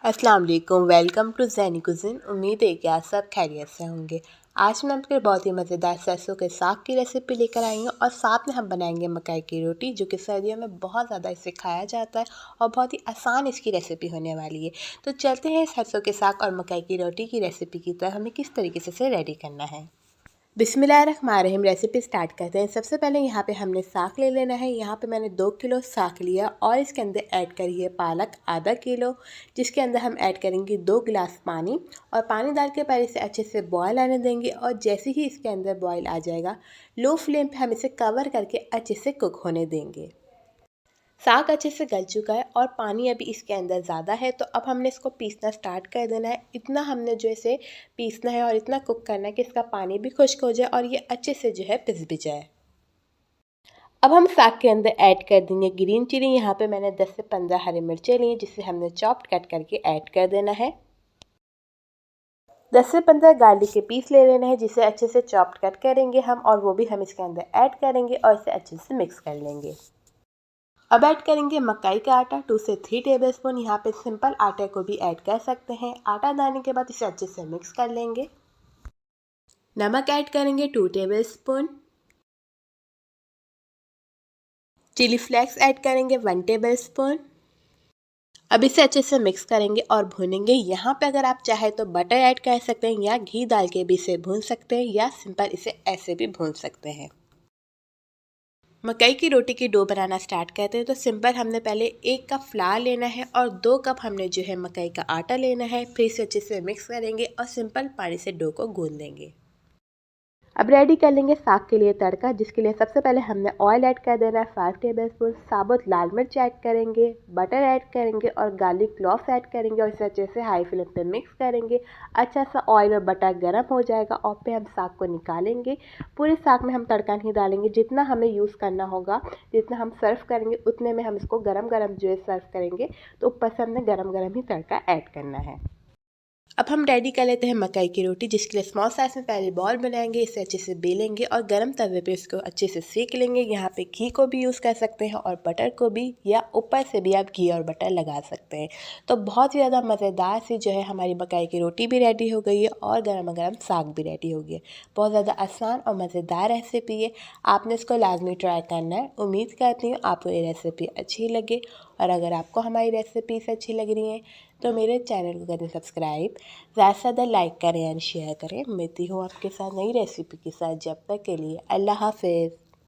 अस्सलाम वालेकुम, welcome to ज़ैनी कुज़िन। उम्मीद है कि आप सब खैरियत से होंगे। आज मैं आपके लिए बहुत ही मज़ेदार सरसों के साग की रेसिपी लेकर आई हूँ और साथ में हम बनाएंगे मकई की रोटी, जो कि सर्दियों में बहुत ज़्यादा इसे खाया जाता है और बहुत ही आसान इसकी रेसिपी होने वाली है। तो चलते हैं सरसों के साग और मकई की रोटी की रेसिपी की तरफ हमें किस तरीके से इसे रेडी करना है। बिस्मिल्लाहिर्रहमानिर्रहीम। रेसिपी स्टार्ट करते हैं। सबसे पहले यहाँ पे हमने साग ले लेना है। यहाँ पे मैंने 2 किलो साग लिया और इसके अंदर ऐड करिए पालक आधा किलो, जिसके अंदर हम ऐड करेंगे 2 गिलास पानी और पानी डाल के पहले इसे अच्छे से बॉयल आने देंगे और जैसे ही इसके अंदर बॉयल आ जाएगा लो फ्लेम पे हम इसे कवर करके अच्छे से कुक होने देंगे। साग अच्छे से गल चुका है और पानी अभी इसके अंदर ज़्यादा है, तो अब हमने इसको पीसना स्टार्ट कर देना है। इतना हमने जो इसे पीसना है और इतना कुक करना है कि इसका पानी भी खुश्क हो जाए और ये अच्छे से जो है पिस भी जाए। अब हम साग के अंदर ऐड कर देंगे ग्रीन चिली। यहाँ पे मैंने 10 से 15 हरी मिर्चें ली, जिसे हमने चॉप्ड कट करके ऐड कर देना है। 10 से 15 गार्लिक के पीस ले लेना है, जिसे अच्छे से चॉप्ड कट करेंगे हम, और वो भी हम इसके अंदर ऐड करेंगे और इसे अच्छे से मिक्स कर लेंगे। अब ऐड करेंगे मकई का आटा 2 से 3 टेबलस्पून। यहाँ पे सिंपल आटे को भी ऐड कर सकते हैं। आटा डालने के बाद इसे अच्छे से मिक्स कर लेंगे। नमक ऐड करेंगे 2 टेबलस्पून। चिली फ्लेक्स ऐड करेंगे 1 टेबलस्पून। अब इसे अच्छे से मिक्स करेंगे और भूनेंगे। यहाँ पे अगर आप चाहे तो बटर ऐड कर सकते हैं या घी डाल के भी इसे भून सकते हैं, या सिंपल इसे ऐसे भी भून सकते हैं। मकई की रोटी की डो बनाना स्टार्ट करते हैं। तो सिंपल हमने पहले 1 कप फ्लावर लेना है और 2 कप हमने जो है मकई का आटा लेना है। फिर इसे अच्छे से मिक्स करेंगे और सिंपल पानी से डो को गूंद देंगे। अब रेडी कर लेंगे साग के लिए तड़का, जिसके लिए सबसे पहले हमने ऑयल ऐड कर देना है 5 टेबलस्पून। साबुत लाल मिर्च ऐड करेंगे, बटर ऐड करेंगे और गार्लिक क्लॉव्स ऐड करेंगे और इसे अच्छे से हाई फ्लेम पे मिक्स करेंगे। अच्छा सा ऑयल और बटर गर्म हो जाएगा और फिर हम साग को निकालेंगे। पूरे साग में हम तड़का नहीं डालेंगे, जितना हमें यूज़ करना होगा, जितना हम सर्व करेंगे उतने में हम इसको गरम गरम जो है सर्व करेंगे। तो ऊपर से हमने गरम गरम ही तड़का ऐड करना है। अब हम रेडी कर लेते हैं मकई की रोटी, जिसके लिए स्मॉल साइज में पहले बॉल बनाएंगे। इसे अच्छे से बेलेंगे और गरम तवे पे इसको अच्छे से सेक लेंगे। यहाँ पे घी को भी यूज़ कर सकते हैं और बटर को भी, या ऊपर से भी आप घी और बटर लगा सकते हैं। तो बहुत ही ज़्यादा मज़ेदार सी जो है हमारी मकई की रोटी भी रेडी हो गई है और गर्मा गर्म साग भी रेडी हो गया है। बहुत ज़्यादा आसान और मज़ेदार रेसिपी है। आपने इसको लाजमी ट्राई करना है। उम्मीद करती हूँ आपको ये रेसिपी अच्छी लगे, और अगर आपको हमारी रेसिपीज़ अच्छी लग रही हैं तो मेरे चैनल को करें सब्सक्राइब, ज़्यादा से ज़्यादा लाइक करें एंड शेयर करें। मिलती हूँ आपके साथ नई रेसिपी के साथ। जब तक के लिए अल्लाह हाफ़िज़।